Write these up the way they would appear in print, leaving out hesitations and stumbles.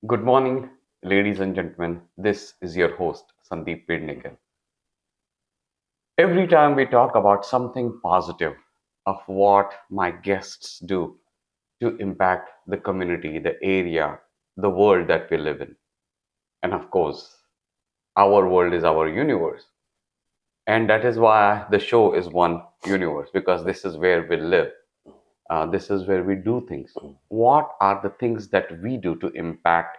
Good morning, ladies and gentlemen. This is your host, Sandeep Pednikar. Every time we talk about something positive of what my guests do to impact the community, the area, the world that we live in. And of course, our world is our universe. And that is why the show is one universe, because this is where we live. This is where we do things. What are the things that we do to impact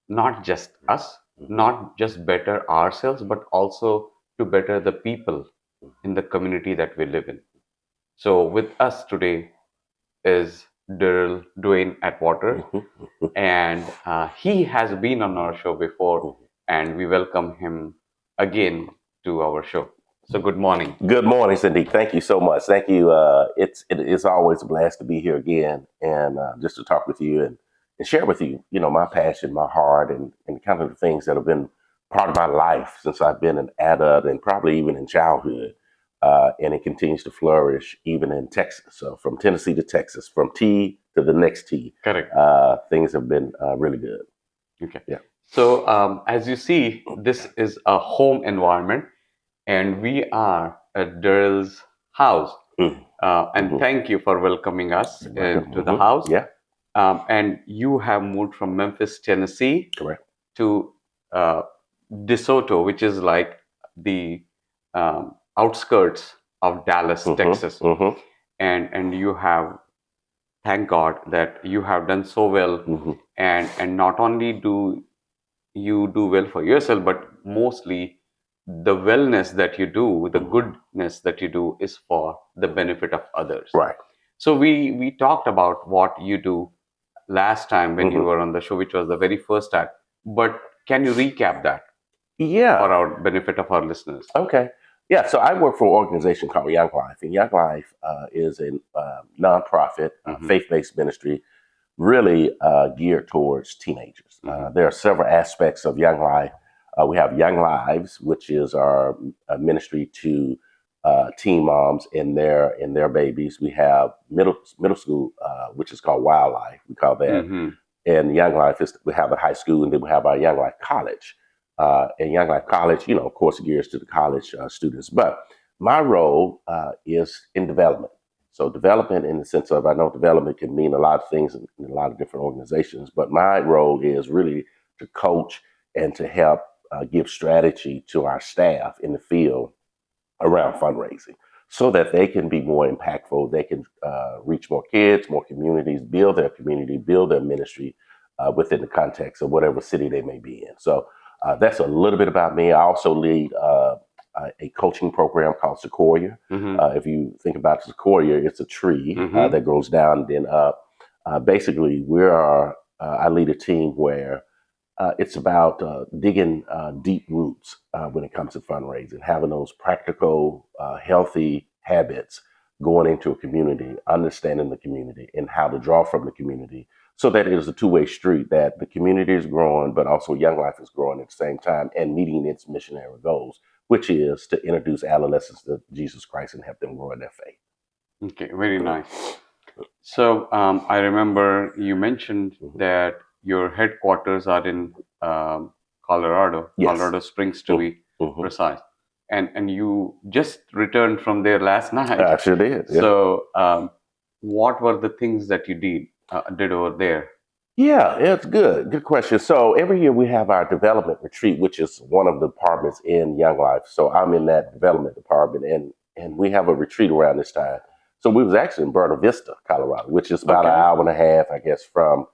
not just us, not just better ourselves, but also to better the people in the community that we live in? So, with us today is Darryl Dwayne Atwaters, and he has been on our show before, and we welcome him again to our show. So, good morning. Good morning, Cindy. Thank you so much. Thank you. It's always a blast to be here again and just to talk with you and share with you, my passion, my heart, and kind of the things that have been part of my life since I've been an adult and probably even in childhood. And it continues to flourish even in Texas. So from Tennessee to Texas, from T to the next T, Correct. things have been really good. Okay. Yeah. So, as you see, this is a home environment, and we are at Daryl's house. Mm. And Mhm. thank you for welcoming us into the Mhm. house. Yeah, And you have moved from Memphis, Tennessee correct. to uh, DeSoto, which is like the outskirts of Dallas, Hmm. Texas. Hmm. And you have, thank God that you have done so well. Hmm. And not only do you do well for yourself, but mostly the wellness that you do, the goodness that you do is for the benefit of others. Right. So we talked about what you do last time when you Hmm. were on the show, which was the very first time. But can you recap that Yeah. for our benefit of our listeners? Okay. Yeah. So I work for an organization called Young Life, and Young Life is a nonprofit, Hmm. faith-based ministry, really geared towards teenagers. Hmm. There are several aspects of Young Life. We have Young Lives, which is our ministry to teen moms and their babies. We have middle school, which is called Wildlife. We call that. Hmm. And Young Life is we have a high school, and then we have our Young Life College. And Young Life College, of course, gears to the college students. But my role is in development. So development, in the sense of, I know development can mean a lot of things in a lot of different organizations, but my role is really to coach and to help give strategy to our staff in the field around fundraising so that they can be more impactful. They can reach more kids, more communities, build their community, build their ministry within the context of whatever city they may be in. So that's a little bit about me. I also lead a coaching program called Sequoia. Hmm. If you think about Sequoia, it's a tree Hmm. that grows down and then up. Basically, I lead a team where it's about digging deep roots when it comes to fundraising, having those practical, healthy habits going into a community, understanding the community and how to draw from the community so that it is a two-way street, that the community is growing, but also Young Life is growing at the same time and meeting its missionary goals, which is to introduce adolescents to Jesus Christ and help them grow in their faith. Okay, very nice. So I remember you mentioned Mhm. that your headquarters are in Colorado, Yes. Colorado Springs to be Mhm. precise, and you just returned from there last night. I sure did. Yeah. So what were the things that you did over there? Yeah, it's good. Good question. So every year we have our development retreat, which is one of the departments in Young Life. So I'm in that development department, and we have a retreat around this time. So we was actually in Buena Vista, Colorado, which is about an Okay, hour and a half, I guess, um,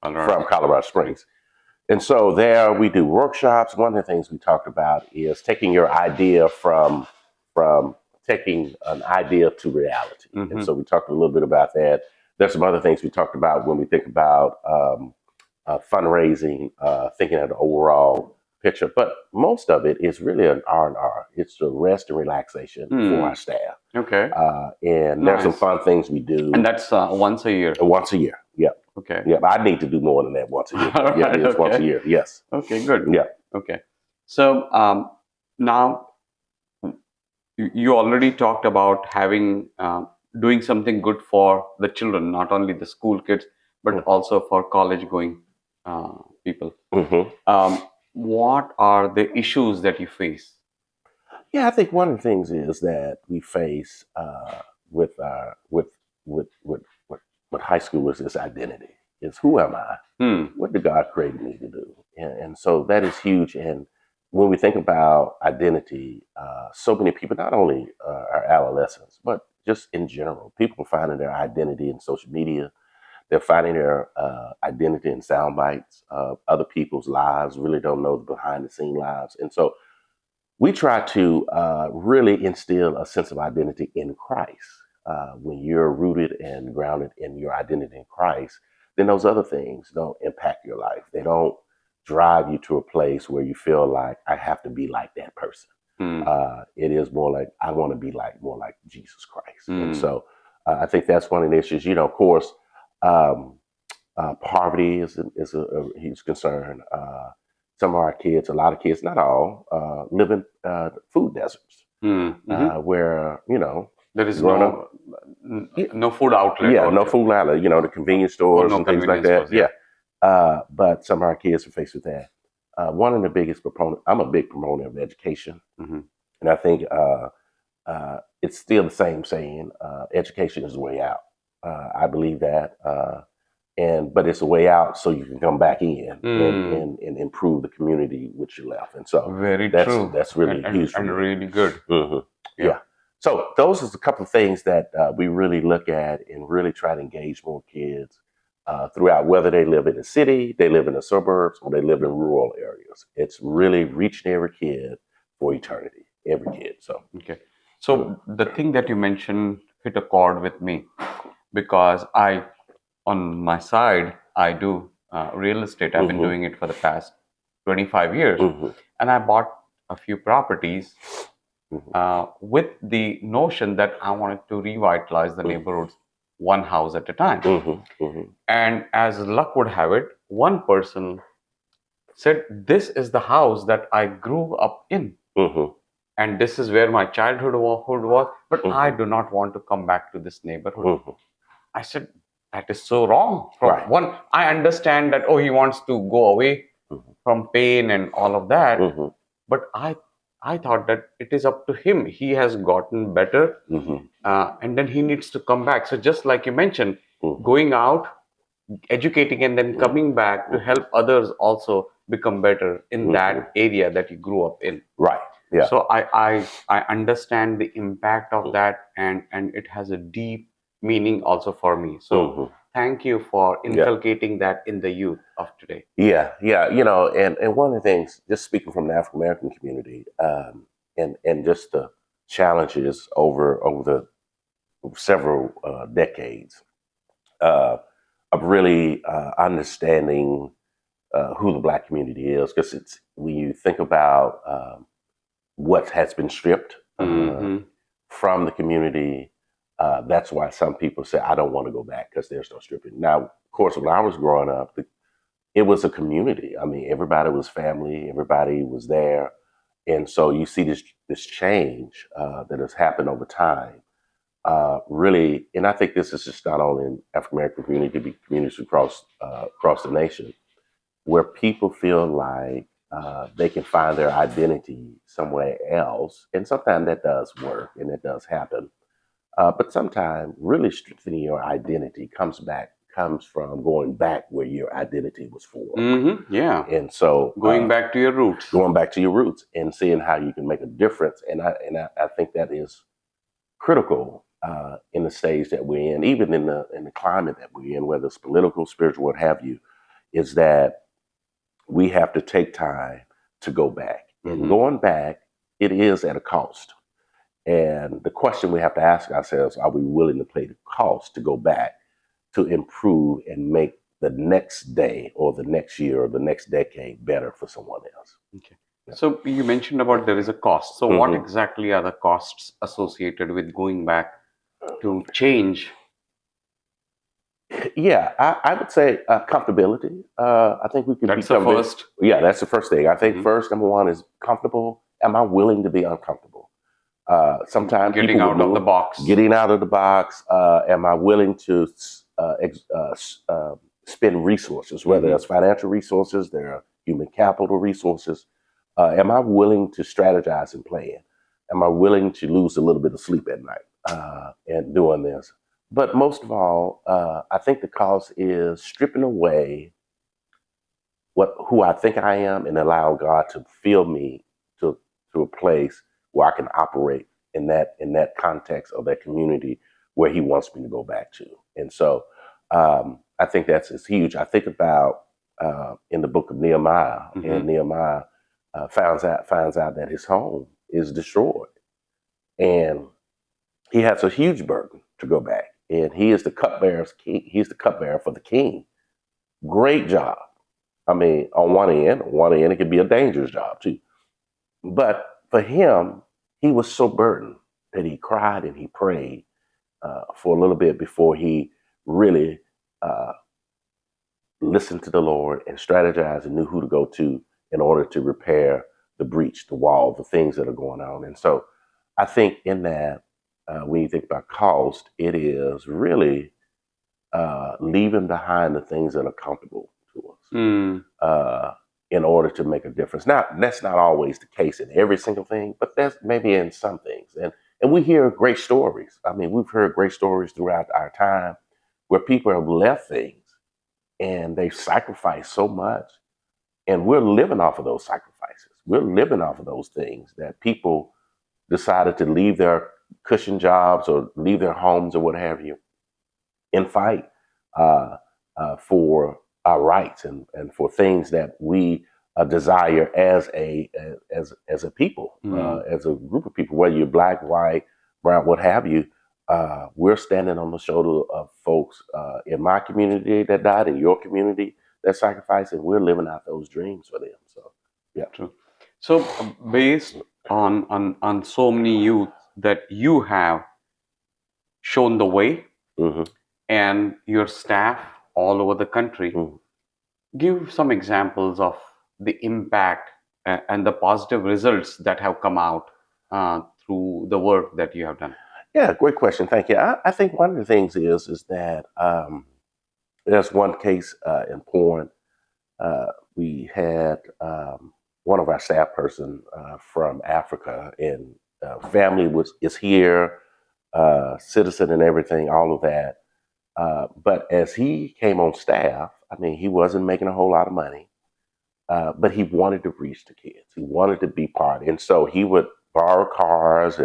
Colorado. from Colorado Springs. And so there we do workshops. One of the things we talked about is taking your idea from taking an idea to reality. And Hmm. so we talked a little bit about that. There's some other things we talked about when we think about fundraising, thinking of the overall picture. But most of it is really an R&R. It's the rest and relaxation for our staff. Okay, And there's some nice. fun things we do And that's once a year. once a year. Yeah. Okay. Yeah. I need to do more than that once a year. All Yeah, right. it's once a Okay. year. Yes. Okay. Good. Yeah. Okay. So now you already talked about having doing something good for the children, not only the school kids, but Mm. also for college going people. Hmm. What are the issues that you face? Yeah, I think one of the things is that we face with our with high schoolers is identity. Is who am I? Hmm. What did God create me to do? And so that is huge. And when we think about identity, so many people, not only our adolescents, but just in general, people are finding their identity in social media. They're finding their identity in sound bites of other people's lives, really don't know the behind the scene lives. And so we try to really instill a sense of identity in Christ. When you're rooted and grounded in your identity in Christ, then those other things don't impact your life. They don't drive you to a place where you feel like I have to be like that person. Hmm. It is more like I want to be like more like Jesus Christ. And Hmm. so I think that's one of the issues. You know, of course, um, poverty is a huge concern. Some of our kids, a lot of kids, not all, live in food deserts Hmm. Hmm. where, you know, There is growing up, yeah, no food outlet yeah, or no food outlet, you know, the convenience or stores no and things like convenience that. stores. Yeah. Yeah. But some of our kids are faced with that. One of the biggest proponents, I'm a big proponent of education. Hmm. And I think it's still the same saying, education is the way out. I believe that. But it's a way out so you can come back in Hmm. and improve the community which you left. And so Very that's true, that's really and huge for me. really good. Hmm. Yeah. Yeah. So those are a couple of things that we really look at and really try to engage more kids throughout, whether they live in the city, they live in the suburbs, or they live in rural areas. It's really reaching every kid for eternity, every kid. So, Okay. mm, So the thing that you mentioned hit a chord with me because on my side, I do real estate. I've been mhm, doing it for the past 25 years, mhm, and I bought a few properties mhm, with the notion that I wanted to revitalize the mhm, neighborhoods one house at a time. mhm, mhm, And as luck would have it, one person said, "This is the house that I grew up in, mhm, and this is where my childhood was, but I mhm, do not want to come back to this neighborhood." mhm. I said, "That is so wrong." From Right. one, I understand that, oh, he wants to go away Mhm, from pain and all of that, mhm, but I thought that it is up to him. He has gotten better, mhm, and then he needs to come back. So just like you mentioned, mhm, going out, educating, and then mhm, coming back to mhm, help others also become better in mhm. that area that you grew up in. Right. Yeah. So I understand the impact of Mhm, that, and it has a deep meaning also for me. So mhm. thank you for Yeah. inculcating that in the youth of today. Yeah. Yeah. You know, and one of the things, just speaking from the African American community, and just the challenges over the several decades uh, of really understanding who the Black community is, because it's when you think about what has been stripped Hmm. from the community. That's why some people say, I don't want to go back because there's no stripping. Now, of course, when I was growing up, it was a community. I mean, everybody was family, everybody was there. And so you see this change that has happened over time. Really, and I think this is just not only in African American community, but communities across the nation, where people feel like they can find their identity somewhere else. And sometimes that does work and it does happen. But sometimes really strengthening your identity comes from going back where your identity was formed. Yeah, And so going back to your roots. going back to your roots and seeing how you can make a difference. And I think that is critical in the stage that we're in, even in the climate that we're in, whether it's political, spiritual, what have you, is that we have to take time to go back. And Hmm. going back, it is at a cost. And the question we have to ask ourselves, are we willing to pay the cost to go back to improve and make the next day or the next year or the next decade better for someone else? Okay. So you mentioned about there is a cost. So what Hmm. exactly are the costs associated with going back to change? Yeah, I would say comfortability. I think we can That's the become very, first. yeah, that's the first thing. I think Mhm. first, number one is comfortable. Am I willing to be uncomfortable? Sometimes Getting people will out of the move, box. getting out of the box. Am I willing to spend resources, whether Mm-hmm. it's financial resources, there are human capital resources. Am I willing to strategize and plan? Am I willing to lose a little bit of sleep at night and doing this? But most of all, I think the cost is stripping away what who I think I am and allow God to fill me to to a place where I can operate in that context of that community where He wants me to go back to. And so I think that's is huge. I think about in the book of Nehemiah, and Mm-hmm. Nehemiah finds out that his home is destroyed, and he has a huge burden to go back. And he is the cupbearer's king. He's the cupbearer for the king. Great job. I mean, on one end, it could be a dangerous job too. But for him, he was so burdened that he cried and he prayed for a little bit before he really uh, listened to the Lord and strategized and knew who to go to in order to repair the breach, the wall, the things that are going on. And so I think in that, when you think about cost, it is really leaving behind the things that are comfortable to us Mm. in order to make a difference. Now, that's not always the case in every single thing, but that's maybe in some things. And we hear great stories. I mean, we've heard great stories throughout our time where people have left things and they've sacrificed so much, and we're living off of those sacrifices. We're living off of those things that people decided to leave their cushion jobs or leave their homes or what have you and fight uh, for our rights and for things that we desire as a people, Mm. as a group of people, whether you're black, white, brown, what have you. We're standing on the shoulder of folks in my community that died, in your community that sacrificed, and we're living out those dreams for them. So, yeah. True. So, based on so many youth that you have shown the way, Hmm. and your staff all over the country, Hmm. give some examples of the impact and the positive results that have come out through the work that you have done. Yeah, great question. Thank you. I think one of the things is that there's one case in Porn. We had one of our staff person from Africa, and family is here, citizen and everything, all of that. But as he came on staff, I mean, he wasn't making a whole lot of money, but he wanted to reach the kids. He wanted to be part, and so he would borrow cars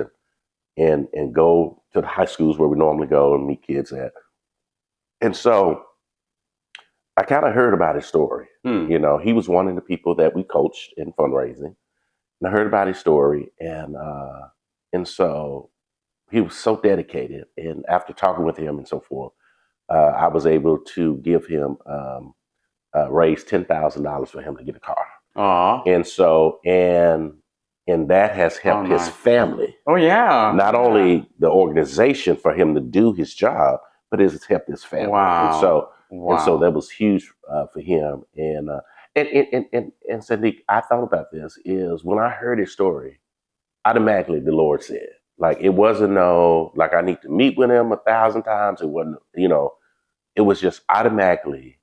and go to the high schools where we normally go and meet kids at. And so I kind of heard about his story. Hmm. You know, he was one of the people that we coached in fundraising, and I heard about his story, and so he was so dedicated. And after talking with him and so forth, I was able to give him raise $10,000 for him to get a car. Aw, And so and that has how helped his nice. family, Oh, yeah. not Yeah. only the organization for him to do his job, but it's helped his family. Wow. And so Wow. that was huge for him. And Sadiq, I thought about this is when I heard his story, automatically the Lord said, like it wasn't no like I need to meet with him 1,000 times. It wasn't, it was just automatically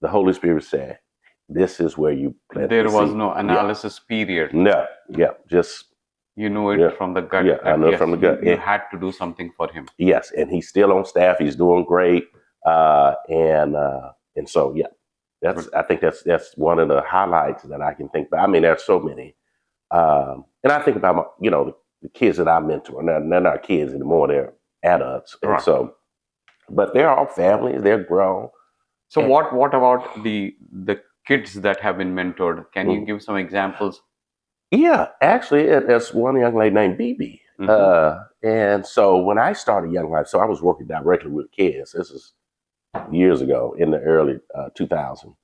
the Holy Spirit said, "This is where you plant the There was seed." no Yeah, analysis period. no, yeah, just You knew it yeah, from the gut yeah. I that know it yes, from the you, gut. you had to do something for him. Yes, and he's still on staff. He's doing great, and so yeah, Good. I think that's one of the highlights that I can think about. I mean, there's so many, and I think about the kids that I mentor. Now they're not kids anymore; they're adults, and Right. so, but they're all families. They're grown. So And, what about the kids that have been mentored? Can you mhm. give some examples? Yeah, actually, there's one young lady named BB. Mm-hmm. And so when I started Young Life, so I was working directly with kids. This is years ago in the early 2000s.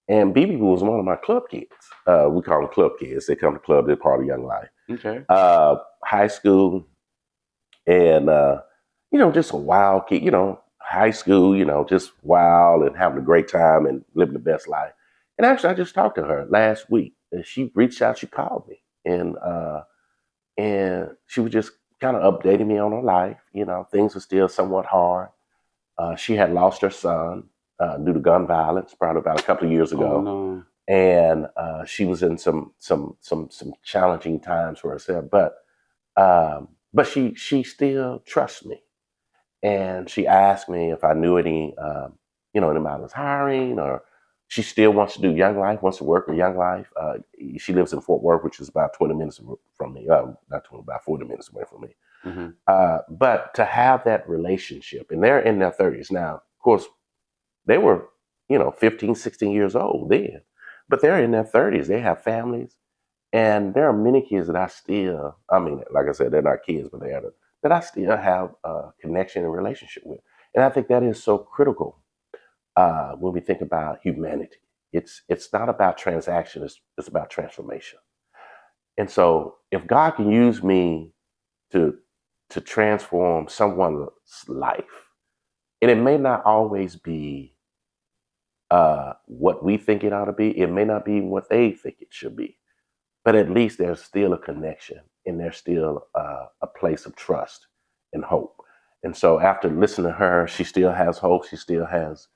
And BB was one of my club kids. We call them club kids. They come to club, they're part of Young Life. Okay. High school and, just a wild kid, high school, just wild and having a great time and living the best life. And actually, I just talked to her last week. And she reached out, she called me. And she was just kind of updating me on her life. Things are still somewhat hard. She had lost her son, due to gun violence, probably about a couple of years Oh ago, no. and she was in some challenging times for herself. But she still trusts me, and she asked me if I knew any anybody was hiring, or she still wants to do Young Life, wants to work with Young Life. She lives in Fort Worth, which is about 20 minutes from me, not 20, about 40 minutes away from me. Hmm. But to have that relationship, and they're in their 30s now, of course, they were, 15, 16 years old then, but they're in their 30s. They have families. And there are many kids that I still, I mean, like I said, they're not kids, but they are that I still have a connection and relationship with. And I think that is so critical when we think about humanity. It's not about transaction, it's about transformation. And so if God can use me to to transform someone's life, and it may not always be what we think it ought to be, it may not be what they think it should be, but at least there's still a connection, and there's still a place of trust and hope. And so after listening to her, she still has hope. She still has,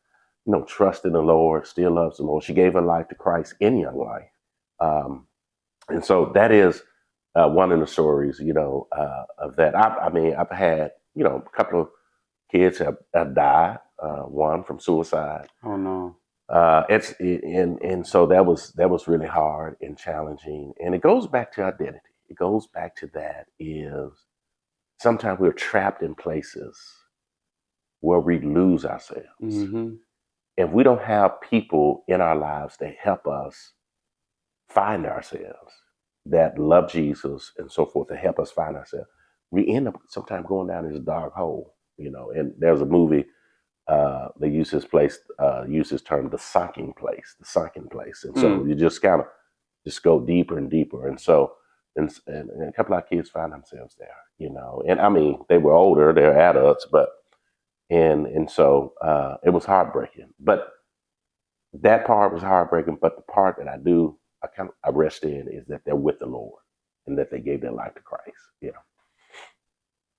trust in the Lord, still loves the Lord. She gave her life to Christ in Young Life. Um, and so that is one of the stories, of that. I mean, I've had, a couple of kids have died, one from suicide. Oh no. And so that was really hard and challenging, and it goes back to identity. It goes back to that is sometimes we're trapped in places where we lose ourselves, Hmm. and we don't have people in our lives that help us find ourselves, that love Jesus and so forth, to help us find ourselves. We end up sometimes going down this dark hole, and there's a movie. They use this term, the sunken place, and so Mm. you just kind of just go deeper and deeper, and so and a couple of kids find themselves there, and I mean they were older, they're adults, but and so it was heartbreaking, but that part was heartbreaking. But the part that I rest in is that they're with the Lord and that they gave their life to Christ.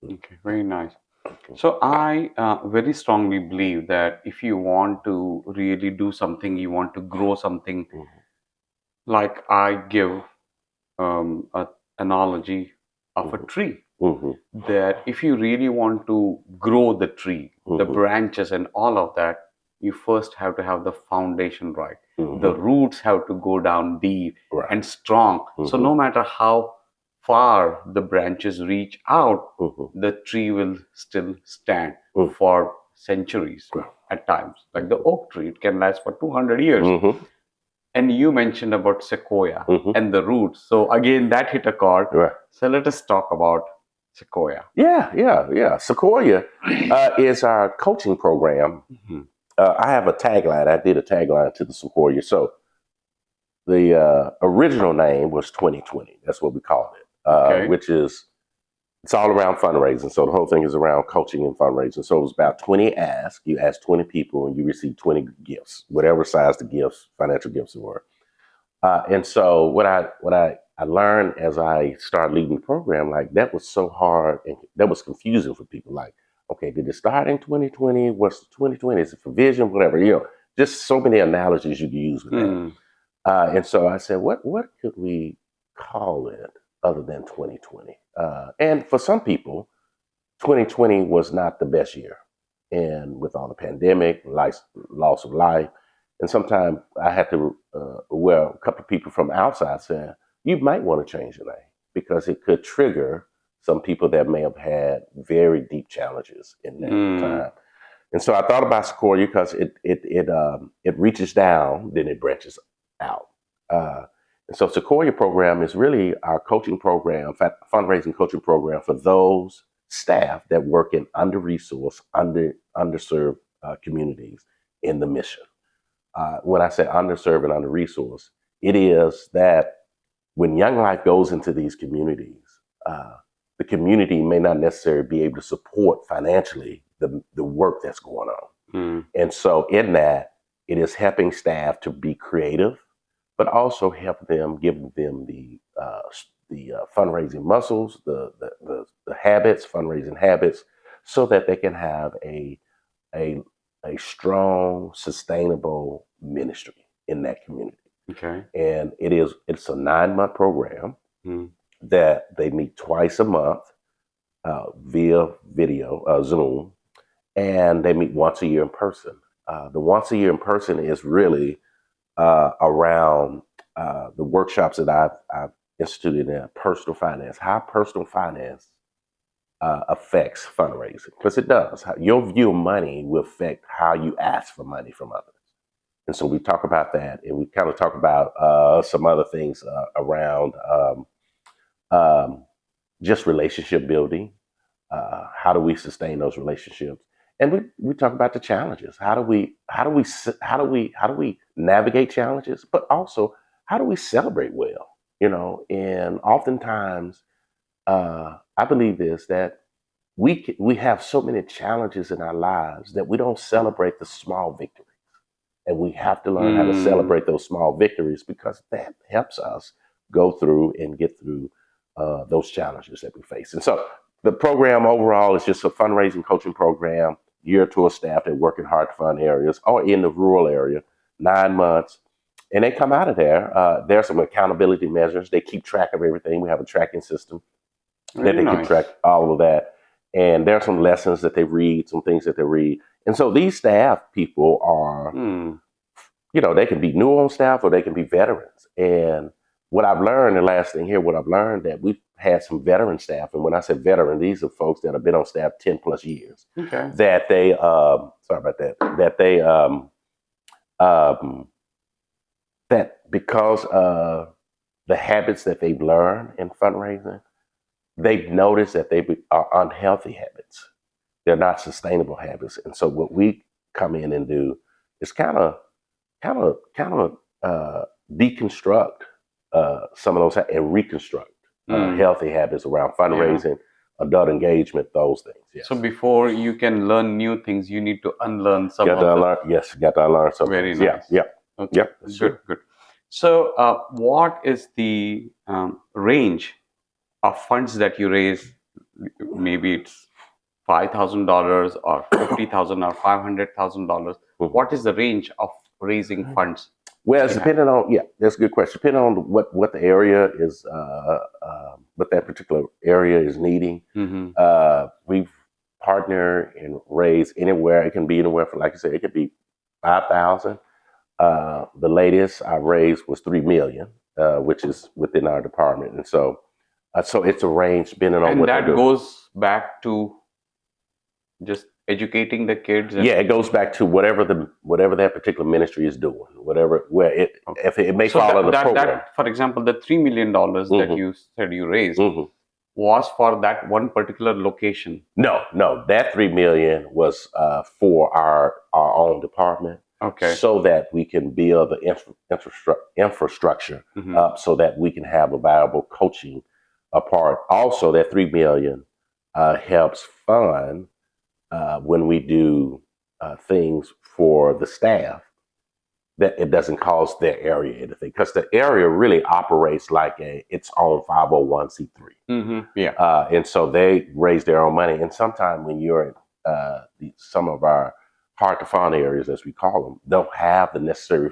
Okay, very nice. So I very strongly believe that if you want to really do something, you want to grow something, Mhm, like I give a analogy of a mhm, tree. mhm, That if you really want to grow the tree, the mhm, branches and all of that, you first have to have the foundation right. The mhm. roots have to go down deep Right. and strong. So Mhm, no matter how far the branches reach out, mhm, the tree will still stand mhm. for centuries Right. at times. Like the oak tree, it can last for 200 years. Mhm, And you mentioned about sequoia mhm. and the roots. So again, that hit a chord. Right. So let us talk about sequoia. Yeah, yeah, yeah. Sequoia is our coaching program. Mhm. I have a tagline. I did a tagline to the Sequoia. So the original name was 2020. That's what we called it, Okay. which is it's all around fundraising. So the whole thing is around coaching and fundraising. So it was about 20 asks. You ask 20 people and you receive 20 gifts, whatever size the gifts, financial gifts were. And so what I learned as I started leading the program, like that was so hard and that was confusing for people. Like, okay, did it start in 2020? What's 2020? Is it for vision? Whatever, just so many analogies you could use with that. Hmm. And so I said, what could we call it other than 2020? And for some people, 2020 was not the best year. And with all the pandemic, loss of life, and sometimes I had to, well, a couple of people from outside said, you might want to change your name because it could trigger some people that may have had very deep challenges in that Hmm. time. And so I thought about Sequoia because it reaches down, then it branches out. Uh, and so Sequoia program is really our coaching program, fundraising coaching program for those staff that work in under-resourced, underserved communities in the mission. When I say underserved and under-resourced, it is that when Young Life goes into these communities, uh, the community may not necessarily be able to support financially the work that's going on. Hmm. And so, in that, it is helping staff to be creative, but also help them, giving them the fundraising muscles, the habits, fundraising habits, so that they can have a a strong, sustainable ministry in that community. Okay. And it's a 9-month program Mm. that they meet twice a month via video, Zoom, and they meet once a year in person. The once a year in person is really around the workshops that I've instituted in personal finance, how personal finance affects fundraising, because it does. Your view of money will affect how you ask for money from others. And so we talk about that, and we kind of talk about some other things around um, just relationship building. How do we sustain those relationships? And we talk about the challenges. How do we navigate challenges, but also how do we celebrate well? And oftentimes I believe this, that we have so many challenges in our lives that we don't celebrate the small victories, and we have to learn how to Mm. celebrate those small victories, because that helps us go through and get through those challenges that we face. And so the program overall is just a fundraising coaching program geared to a staff that work in hard to fund areas or in the rural area, 9 months. And they come out of there. There's some accountability measures. They keep track of everything. We have a tracking system that Very they keep track nice. of all of that. And there are some lessons that they read, some things that they read. And so these staff people are, Mm. they can be new on staff or they can be veterans. And what I've learned, the last thing here, what I've learned, that we've had some veteran staff. And when I say veteran, these are folks that have been on staff 10 plus years, Okay. that they, sorry about that, that they, um, that because of the habits that they've learned in fundraising, they've noticed that they are unhealthy habits. They're not sustainable habits. And so what we come in and do is kind of deconstruct some of those and reconstruct Mm. healthy habits around Yeah. fundraising, adult engagement, those things. So Yes. before you can learn new things, you need to unlearn some Got to of them. unlearn. Yes, got to unlearn some Very things. Yeah, nice. yeah, Okay. yeah. That's Good. true. Good. So, what is the range of funds that you raise? Maybe it's $5,000 or 50,000 or $500,000. Mhm. What is the range of raising funds Well, that it's you have? depending on, yeah, that's a good question. Depending on what the area is, what that particular area is needing. Mm-hmm. We've partnered and raised anywhere. It can be anywhere from, like I said, it could be 5,000. The latest I raised was 3 million, which is within our department, and so it's a range depending on And what they're that doing. goes back to just educating the kids and Yeah, it goes back to whatever that particular ministry is doing, whatever where it okay. if it may So fall under program. that for example, the $3 million that Hmm. you said you raised Hmm. was for that one particular location. No, that 3 million was for our own department, Okay. so that we can build the infrastructure Mm-hmm. up, so that we can have a viable coaching part. Also, that 3 million helps fund when we do things for the staff, that it doesn't cost their area anything, because the area really operates like its own 501c3. Mm-hmm. Yeah. And so they raise their own money. And sometimes when you're in some of our hard to fund areas, as we call them, don't have the necessary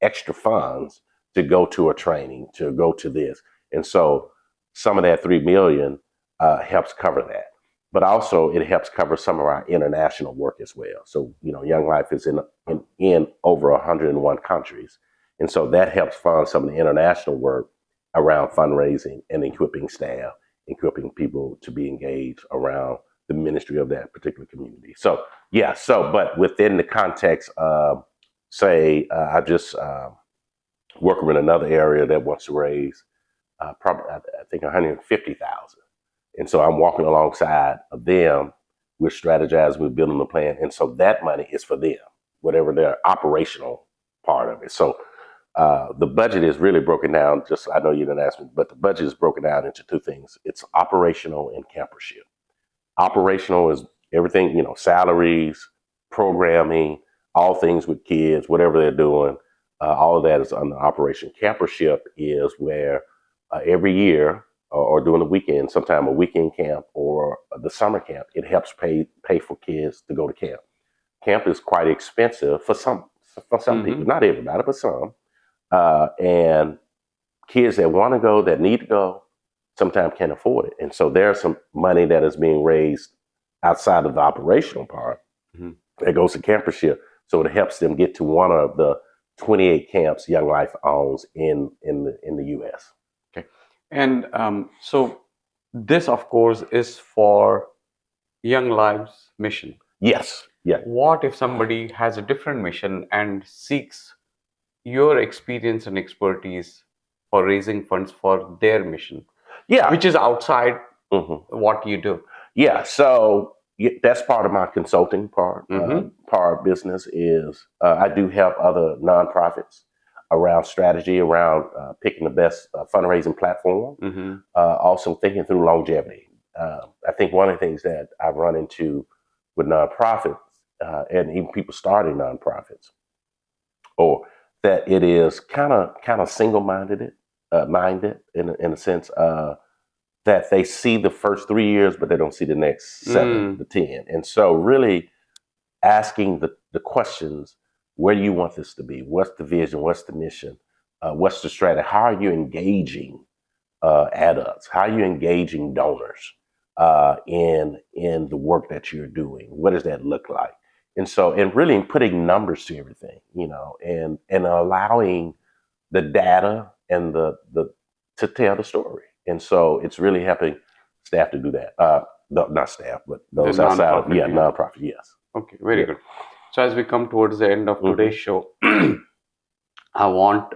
extra funds to go to a training, to go to this. And so some of that 3 million helps cover that. But also it helps cover some of our international work as well. So, Young Life is in over 101 countries. And so that helps fund some of the international work around fundraising and equipping staff, equipping people to be engaged around the ministry of that particular community. So, yeah, but within the context of, say, I just working with another area that wants to raise probably, I think, 150,000. And so I'm walking alongside of them. We're strategizing, we're building a plan. And so that money is for them, whatever their operational part of it. So the budget is really broken down. Just, I know you didn't ask me, but the budget is broken down into two things. It's operational and campership. Operational is everything, salaries, programming, all things with kids, whatever they're doing. All of that is under operation. Campership is where every year or during the weekend, sometime a weekend camp or the summer camp, it helps pay for kids to go to camp. camp is quite expensive for some people, not everybody, but some. And kids that want to go, that need to go, sometimes can't afford it. And so there's some money that is being raised outside of the operational part that goes to campership. So it helps them get to one of the 28 camps Young Life owns in the U.S. Okay. And so this, of course, is for Young Lives mission. Yes. Yeah. What if somebody has a different mission and seeks your experience and expertise for raising funds for their mission, Yeah. which is outside what you do? Yeah. So that's part of my consulting part. Part of business is I do help other nonprofits around strategy, around picking the best fundraising platform. Also thinking through longevity. I think one of the things that I've run into with nonprofits and even people starting nonprofits, or that it is kind of single-minded, minded in a sense that they see the first 3 years, but they don't see the next 7 to 10. And so really asking the questions, where do you want this to be? What's the vision? What's the mission? What's the strategy? How are you engaging adults? How are you engaging donors in the work that you're doing? What does that look like? And so, and really putting numbers to everything, and allowing the data and the to tell the story. And so it's really helping staff to do that. Not staff, but those outside of nonprofit. Yes. Okay, very good. So as we come towards the end of today's show, I want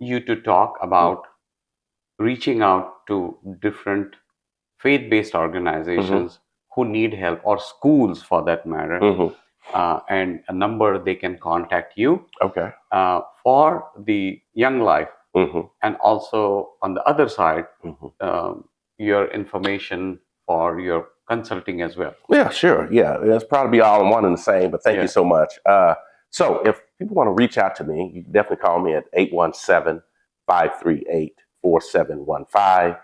you to talk about reaching out to different faith-based organizations who need help, or schools for that matter, and a number they can contact you for the Young Life, and also on the other side, your information for your consulting as well. Yeah, sure. Yeah, it's probably all in one and the same, but thank you so much. So if people want to reach out to me, you can definitely call me at 817-538-4715.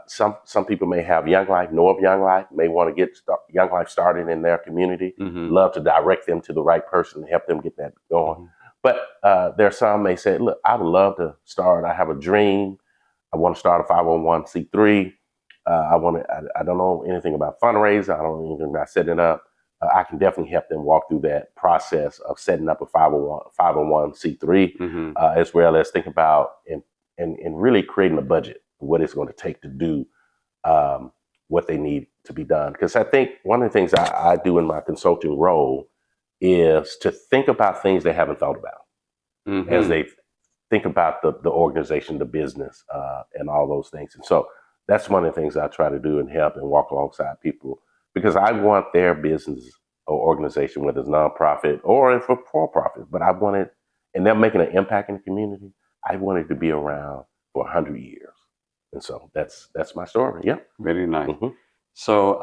Some people may have Young Life, know of Young Life, may want to get Young Life started in their community. Love to direct them to the right person to help them get that going. But there are some may say, look, I would love to start. I have a dream. I want to start a 501c3. I don't know anything about fundraising. I don't know anything about setting it up. I can definitely help them walk through that process of setting up a 501c3, as well as think about and really creating a budget, what it's going to take to do what they need to be done. Because I think one of the things I do in my consulting role is to think about things they haven't thought about as they think about the organization, the business, and all those things. And so that's one of the things I try to do and help and walk alongside people, because I want their business or organization, whether it's nonprofit or for profit, but I want it, and they're making an impact in the community. I want it to be around for 100 years. And so that's my story. Yeah. Very nice. So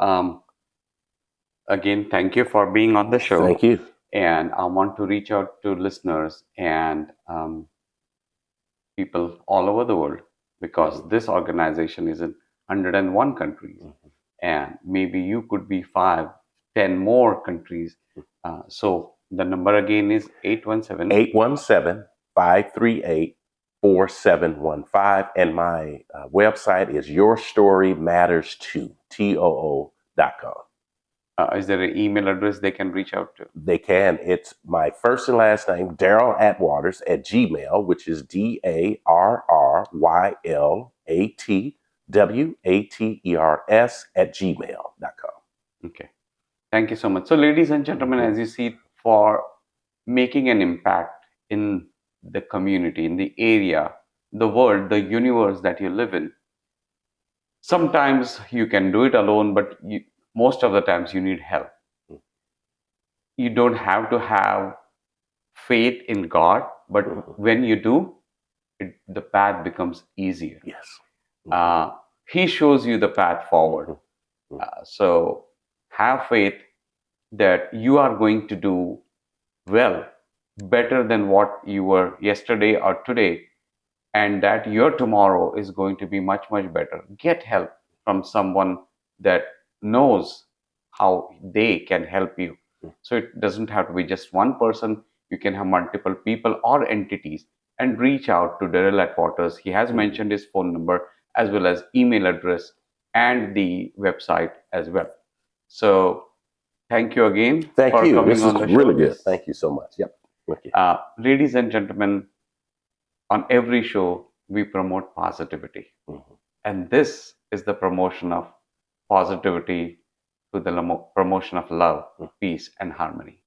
again, thank you for being on the show. Thank you. And I want to reach out to listeners and people all over the world, because this organization is in 101 countries, and maybe you could be 5, 10 more countries. So the number again is 817-538-4715, and my website is yourstorymatters2.com. Is there an email address they can reach out to? They can. It's my first and last name, Darryl Atwaters at Gmail, which is DARRYLATWATERS@gmail.com. Okay. Thank you so much. So ladies and gentlemen, as you see, for making an impact in the community, in the area, the world, the universe that you live in, sometimes you can do it alone, but most of the times you need help. You don't have to have faith in God, but when you do, the path becomes easier. Yes. He shows you the path forward. So have faith that you are going to do well, better than what you were yesterday or today, and that your tomorrow is going to be much, much better. Get help from someone that knows how they can help you. So it doesn't have to be just one person. You can have multiple people or entities and reach out to Darryl Atwaters. He has Mhm. mentioned his phone number as well as email address and the website as well. So thank you again Thank for you. coming This is on the really show. good. Thank you so much. Yep. Okay. Ladies and gentlemen, on every show, we promote positivity. Mhm. And this is the promotion of positivity to the promotion of love, peace, and harmony.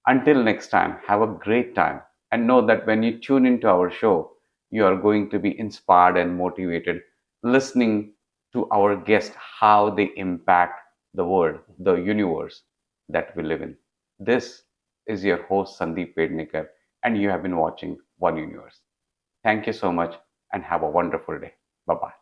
Until next time, have a great time. And know that when you tune into our show, you are going to be inspired and motivated listening to our guests, how they impact the world, the universe that we live in. This is your host, Sandeep Pednekar, and you have been watching One Universe. Thank you so much and have a wonderful day. Bye bye.